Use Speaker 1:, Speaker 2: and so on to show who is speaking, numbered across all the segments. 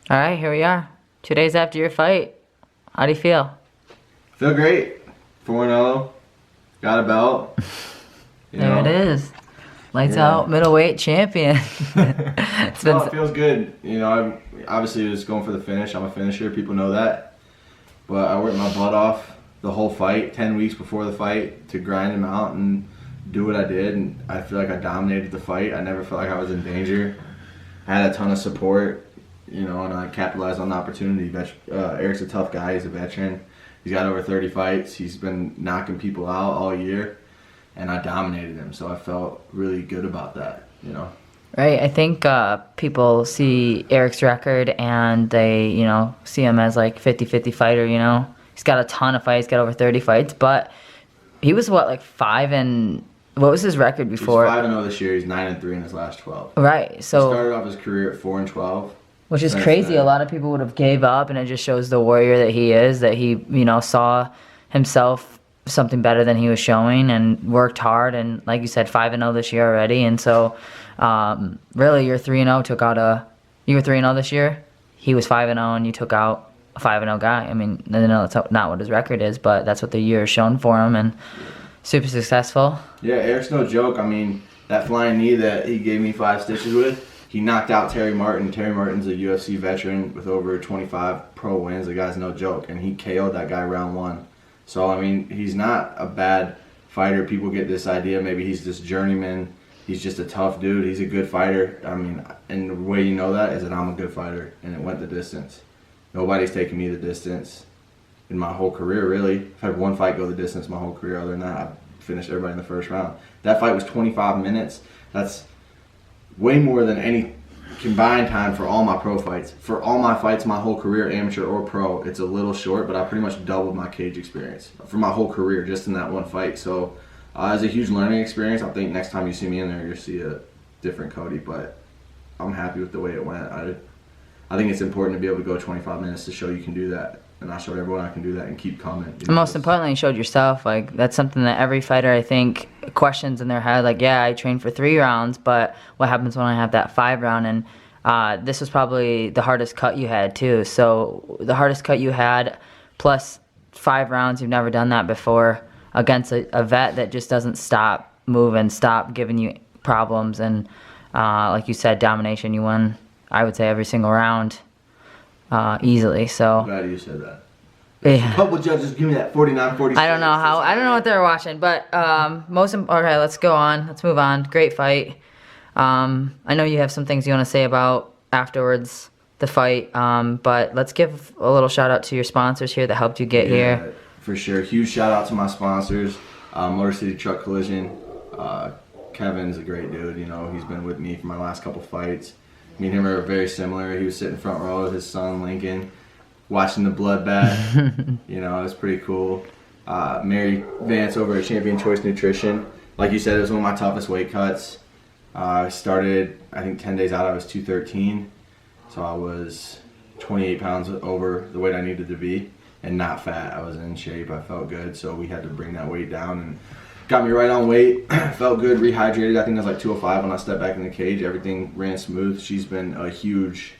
Speaker 1: All right, here we are. 2 days after your fight. How do you feel?
Speaker 2: Feel great. 4-0. Got a belt. You
Speaker 1: There it
Speaker 2: know?
Speaker 1: is. Lights
Speaker 2: Yeah.
Speaker 1: out middleweight champion. It's been
Speaker 2: No, it feels good. I'm obviously just going for the finish. I'm a finisher. People know that. But I worked my butt off the whole fight, 10 weeks before the fight, to grind him out and do what I did. And I feel like I dominated the fight. I never felt like I was in danger. I had a ton of support, and I capitalized on the opportunity. Eric's a tough guy. He's a veteran. He's got over 30 fights. He's been knocking people out all year, and I dominated him. So I felt really good about that.
Speaker 1: right. I think people see Eric's record and they, see him as like 50-50 fighter. He's got a ton of fights, got over 30 fights, but he was what, like what was his record before?
Speaker 2: He's 5-0 this year. He's 9-3 in his last 12.
Speaker 1: Right.
Speaker 2: He
Speaker 1: So,
Speaker 2: started off his career at 4-12.
Speaker 1: which is
Speaker 2: Since
Speaker 1: crazy. A
Speaker 2: then.
Speaker 1: lot of people would have gave up, and it just shows the warrior that he is, that he, saw himself something better than he was showing and worked hard. And like you said, 5-0 this year already. And so, really, you're 3-0 you were 3-0 this year. He was 5-0, and you took out a 5-0 guy. I mean, I know that's not what his record is, but that's what the year has shown for him, and super successful.
Speaker 2: Yeah, Eric's no joke. I mean, that flying knee that he gave me 5 stitches with, he knocked out Terry Martin. Terry Martin's a UFC veteran with over 25 pro wins. The guy's no joke, and he KO'd that guy round 1. So, I mean, he's not a bad fighter. People get this idea maybe he's this journeyman. He's just a tough dude. He's a good fighter. I mean, and the way you know that is that I'm a good fighter, and it went the distance. Nobody's taken me the distance in my whole career, really. I've had one fight go the distance my whole career. Other than that, I've finished everybody in the first round. That fight was 25 minutes. That's way more than any combined time for all my pro fights. For all my fights, my whole career, amateur or pro, it's a little short, but I pretty much doubled my cage experience for my whole career just in that one fight. So it's a huge learning experience. I think next time you see me in there, you'll see a different Cody, but I'm happy with the way it went. I think it's important to be able to go 25 minutes to show you can do that. And I showed everyone I can do that and keep coming.
Speaker 1: And most importantly, you showed yourself. Like, that's something that every fighter, I think, questions in their head. Like, yeah, I trained for 3 rounds, but what happens when I have that 5 round? And this was probably the hardest cut you had, too. So the hardest cut you had, plus 5 rounds, you've never done that before, against a vet that just doesn't stop moving, stop giving you problems. And like you said, domination, you won, I would say, every single round easily. So
Speaker 2: I'm glad you said that.
Speaker 1: yeah.
Speaker 2: A couple judges give me that 49-46.
Speaker 1: I don't know what they were watching, but okay, let's go on. Let's move on. Great fight. I know you have some things you want to say about afterwards the fight, but let's give a little shout out to your sponsors here that helped you get here.
Speaker 2: For sure. Huge shout out to my sponsors, Motor City Truck Collision. Kevin's a great dude. He's been with me for my last couple fights. Me and him are very similar. He was sitting front row with his son Lincoln, watching the bloodbath. It was pretty cool. Mary Vance over at Champion Choice Nutrition. Like you said, it was one of my toughest weight cuts. I started, I think 10 days out, I was 213. So I was 28 pounds over the weight I needed to be, and not fat. I was in shape. I felt good. So we had to bring that weight down, and got me right on weight. Felt good, rehydrated. I think I was like 205 when I stepped back in the cage. Everything ran smooth. She's been a huge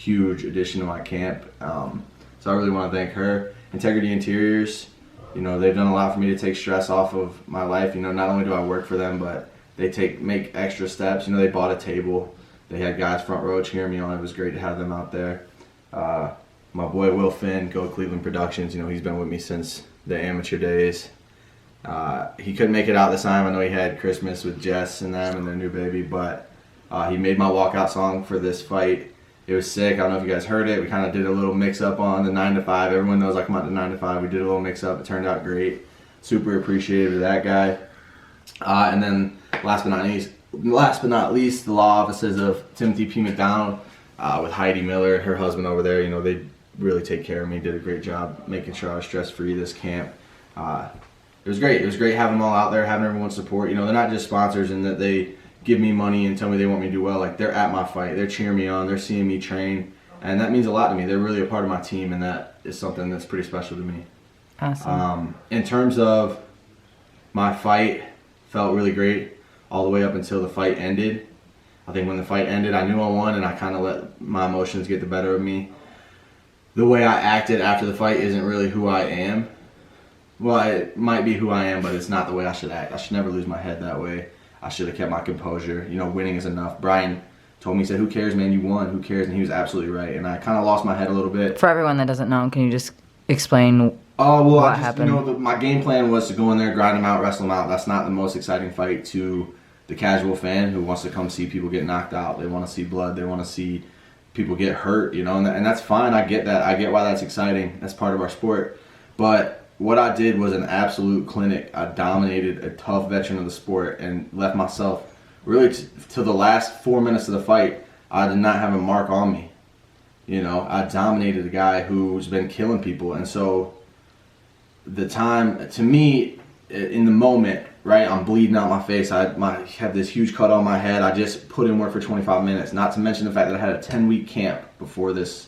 Speaker 2: addition to my camp. So I really want to thank her. Integrity Interiors, they've done a lot for me to take stress off of my life. Not only do I work for them, but they make extra steps. They bought a table. They had guys front row cheering me on. It was great to have them out there. My boy Will Finn, Go Cleveland Productions, he's been with me since the amateur days. He couldn't make it out this time. I know he had Christmas with Jess and them and their new baby, but he made my walkout song for this fight. It was sick. I don't know if you guys heard it. We kind of did a little mix-up on the 9 to 5. Everyone knows I come out to 9 to 5. We did a little mix-up. It turned out great. Super appreciative of that guy. And then last but not least, the law offices of Timothy P. McDonald with Heidi Miller, her husband over there. They really take care of me. Did a great job making sure I was stress-free this camp. It was great. It was great having them all out there, having everyone support. They're not just sponsors in that they give me money and tell me they want me to do well. Like, they're at my fight. They're cheering me on. They're seeing me train. And that means a lot to me. They're really a part of my team, and that is something that's pretty special to me.
Speaker 1: Awesome.
Speaker 2: In terms of my fight, felt really great all the way up until the fight ended. I think when the fight ended, I knew I won, and I kind of let my emotions get the better of me. The way I acted after the fight isn't really who I am. Well, it might be who I am, but it's not the way I should act. I should never lose my head that way. I should have kept my composure. You know, winning is enough. Brian told me, he said, who cares, man? You won. Who cares? And he was absolutely right. And I kind of lost my head a little bit.
Speaker 1: For everyone that doesn't know, can you just explain
Speaker 2: what
Speaker 1: happened?
Speaker 2: You know, my game plan was to go in there, grind him out, wrestle him out. That's not the most exciting fight to the casual fan who wants to come see people get knocked out. They want to see blood. They want to see people get hurt, you know, and that's fine. I get that. I get why that's exciting. That's part of our sport. But what I did was an absolute clinic. I dominated a tough veteran of the sport and left myself really to the last 4 minutes of the fight. I did not have a mark on me. You know, I dominated a guy who's been killing people. And so the time, to me, in the moment, right, I'm bleeding out my face. I have this huge cut on my head. I just put in work for 25 minutes. Not to mention the fact that I had a 10-week camp before this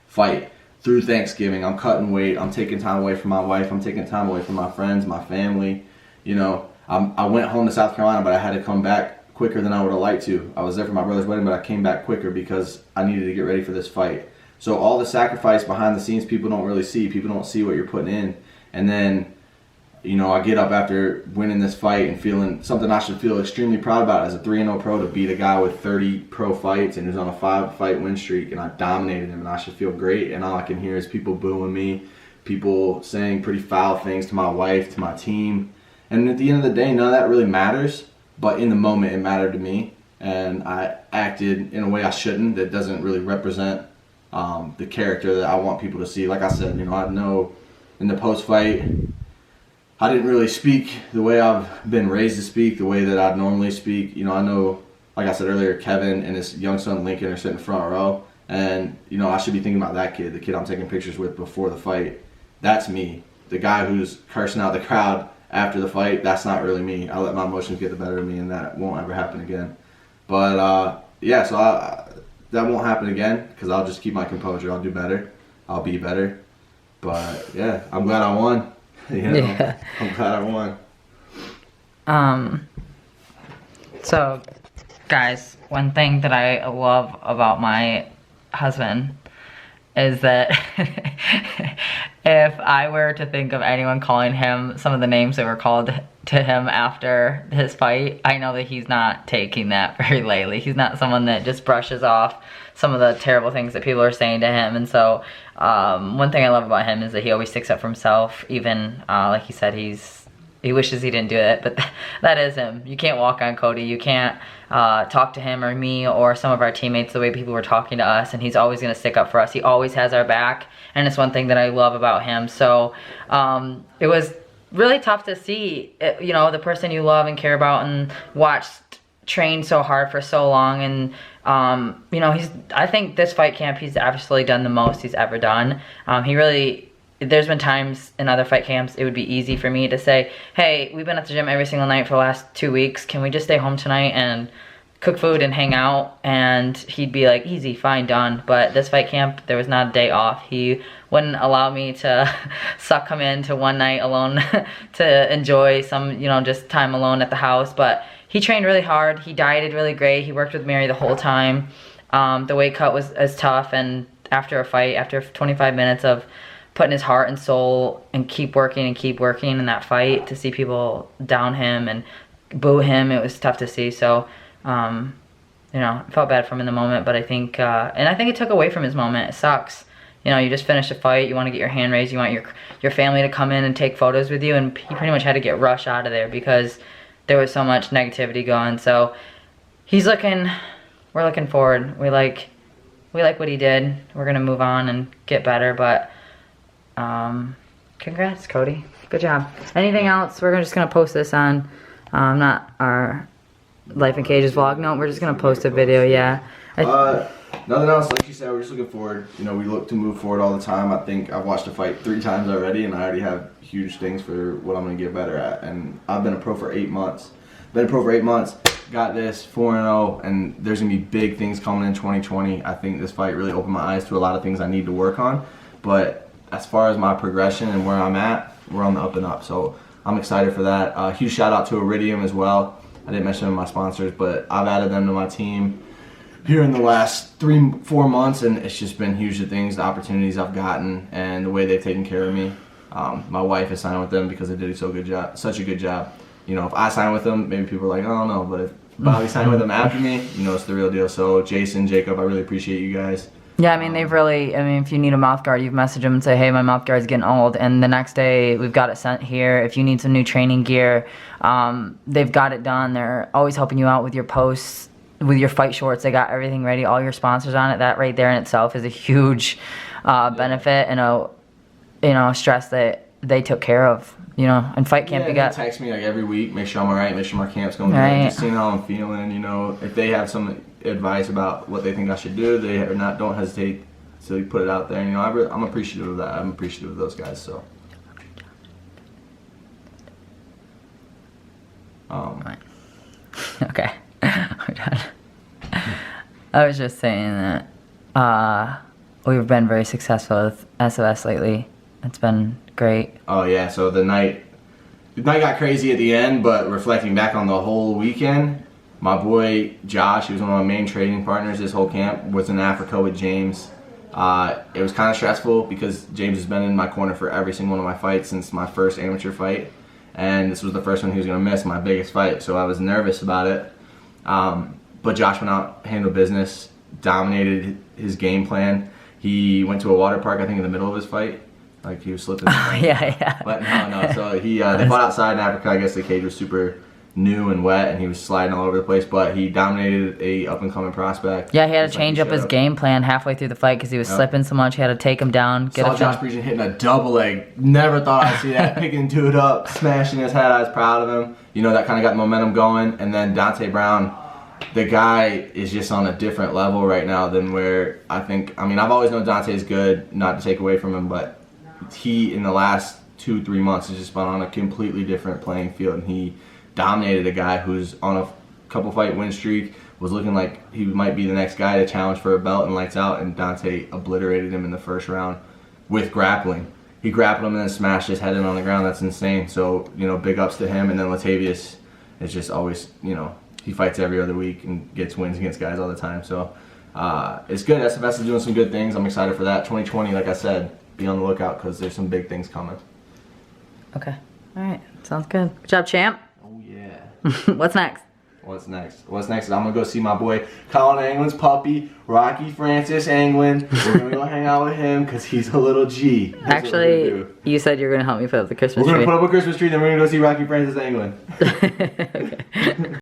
Speaker 2: fight. Through Thanksgiving, I'm cutting weight. I'm taking time away from my wife. I'm taking time away from my friends, my family. You know, I went home to South Carolina, but I had to come back quicker than I would have liked to. I was there for my brother's wedding, but I came back quicker because I needed to get ready for this fight. So all the sacrifice behind the scenes, people don't really see. People don't see what you're putting in. And then, you know, I get up after winning this fight and feeling something I should feel extremely proud about as a 3-0 pro, to beat a guy with 30 pro fights and who's on a 5-fight win streak, and I dominated him, and I should feel great. And all I can hear is people booing me, people saying pretty foul things to my wife, to my team. And at the end of the day, none of that really matters, but in the moment it mattered to me, and I acted in a way I shouldn't, that doesn't really represent the character that I want people to see. Like I said, you know, I know in the post-fight, I didn't really speak the way I've been raised to speak, the way that I'd normally speak. You know, I know, like I said earlier, Kevin and his young son Lincoln are sitting front row. And, you know, I should be thinking about that kid, the kid I'm taking pictures with before the fight. That's me. The guy who's cursing out the crowd after the fight, that's not really me. I let my emotions get the better of me, and that won't ever happen again. But, yeah, so that won't happen again, because I'll just keep my composure. I'll do better. I'll be better. But, yeah, I'm glad I won. You know, yeah. I'm glad I won.
Speaker 1: So, guys, one thing that I love about my husband is that if I were to think of anyone calling him some of the names that were called to him after his fight, I know that he's not taking that very lightly. He's not someone that just brushes off some of the terrible things that people are saying to him. And so one thing I love about him is that he always sticks up for himself. Even like he said, he wishes he didn't do it, but that is him. You can't walk on Cody. You can't talk to him or me or some of our teammates the way people were talking to us, and he's always going to stick up for us. He always has our back, and it's one thing that I love about him. So it was really tough to see, you know, the person you love and care about and watched train so hard for so long. And you know, I think this fight camp, he's absolutely done the most he's ever done. There's been times in other fight camps it would be easy for me to say, hey, we've been at the gym every single night for the last 2 weeks. Can we just stay home tonight and cook food and hang out? And he'd be like, easy, fine, done. But this fight camp, there was not a day off. He wouldn't allow me to suck him into one night alone to enjoy some, you know, just time alone at the house. But he trained really hard. He dieted really great. He worked with Mary the whole time. The weight cut was as tough. And after a fight, after 25 minutes of putting his heart and soul and keep working in that fight, to see people down him and boo him, it was tough to see. So, you know, I felt bad for him in the moment, but I think, and I think it took away from his moment. It sucks. You know, you just finished a fight, you want to get your hand raised, you want your family to come in and take photos with you, and he pretty much had to get rushed out of there because there was so much negativity going. So, we're looking forward. We like what he did. We're going to move on and get better, but congrats, Cody. Good job. Anything else? We're just gonna post this on not our Life in Cages vlog. No, we're just gonna post a video. Yeah.
Speaker 2: Nothing else. Like you said, we're just looking forward. You know, we look to move forward all the time. I think I've watched a fight 3 times already, and I already have huge things for what I'm gonna get better at. And I've been a pro for 8 months. Got this 4-0, and there's gonna be big things coming in 2020. I think this fight really opened my eyes to a lot of things I need to work on. But as far as my progression and where I'm at, we're on the up and up. So I'm excited for that. Huge shout out to Iridium as well. I didn't mention them in my sponsors, but I've added them to my team. here in the last 3-4 months, and it's just been huge. The things, the opportunities I've gotten, and the way they've taken care of me. My wife has signed with them because they did such a good job. You know, if I sign with them, maybe people are like, I don't know, but if Bobby signed with them after me, you know, it's the real deal. So Jason, Jacob, I really appreciate you guys.
Speaker 1: Yeah, I mean, if you need a mouth guard, you've messaged them and say, hey, my mouth guard's getting old. And the next day, we've got it sent here. If you need some new training gear, they've got it done. They're always helping you out with your posts, with your fight shorts. They got everything ready, all your sponsors on it. That right there in itself is a huge benefit and a stress that they took care of. You know, and fight camp,
Speaker 2: they text me like every week, make sure I'm alright, make sure my camp's going good, just seeing how I'm feeling. You know, if they have some advice about what they think I should do, don't hesitate to put it out there. You know, I'm appreciative of that. I'm appreciative of those guys. So,
Speaker 1: okay, we're done. I was just saying that we've been very successful with SOS lately. It's been great.
Speaker 2: Oh yeah, so the night got crazy at the end, but reflecting back on the whole weekend, my boy Josh, he was one of my main training partners this whole camp, was in Africa with James. It was kind of stressful because James has been in my corner for every single one of my fights since my first amateur fight, and this was the first one he was going to miss, my biggest fight, so I was nervous about it. But Josh went out, handled business, dominated his game plan. He went to a water park, I think, in the middle of his fight. Like he was slipping.
Speaker 1: Yeah.
Speaker 2: But no. So they fought outside in Africa. I guess the cage was super new and wet, and he was sliding all over the place. But he dominated a up and coming prospect.
Speaker 1: Yeah, he had to change up his game plan halfway through the fight because he was slipping so much. He had to take him down.
Speaker 2: Saw Josh Breason hitting a double leg. Never thought I'd see that. Picking dude up, smashing his head. I was proud of him. You know, that kind of got momentum going. And then Dante Brown, the guy is just on a different level right now than where I've always known Dante is good. Not to take away from him, but he in the last 2-3 months has just been on a completely different playing field, and he dominated a guy who's on a couple fight win streak, was looking like he might be the next guy to challenge for a belt, and lights out, and Dante obliterated him in the first round with grappling. He grappled him and then smashed his head in on the ground. That's insane. So, you know, big ups to him. And then Latavius is just always, you know, he fights every other week and gets wins against guys all the time. So it's good. SFS is doing some good things. I'm excited for that. 2020, like I said, be on the lookout because there's some big things coming.
Speaker 1: Okay. All right. Sounds good. Good job, champ.
Speaker 2: Oh, yeah.
Speaker 1: What's next?
Speaker 2: What's next is I'm going to go see my boy Colin Anglin's puppy, Rocky Francis Anglin. We're going to go hang out with him because he's a little G.
Speaker 1: Actually, you said you were going to help me put up the Christmas tree.
Speaker 2: We're going to put up a Christmas tree, then we're going to go see Rocky Francis Anglin.
Speaker 1: Okay.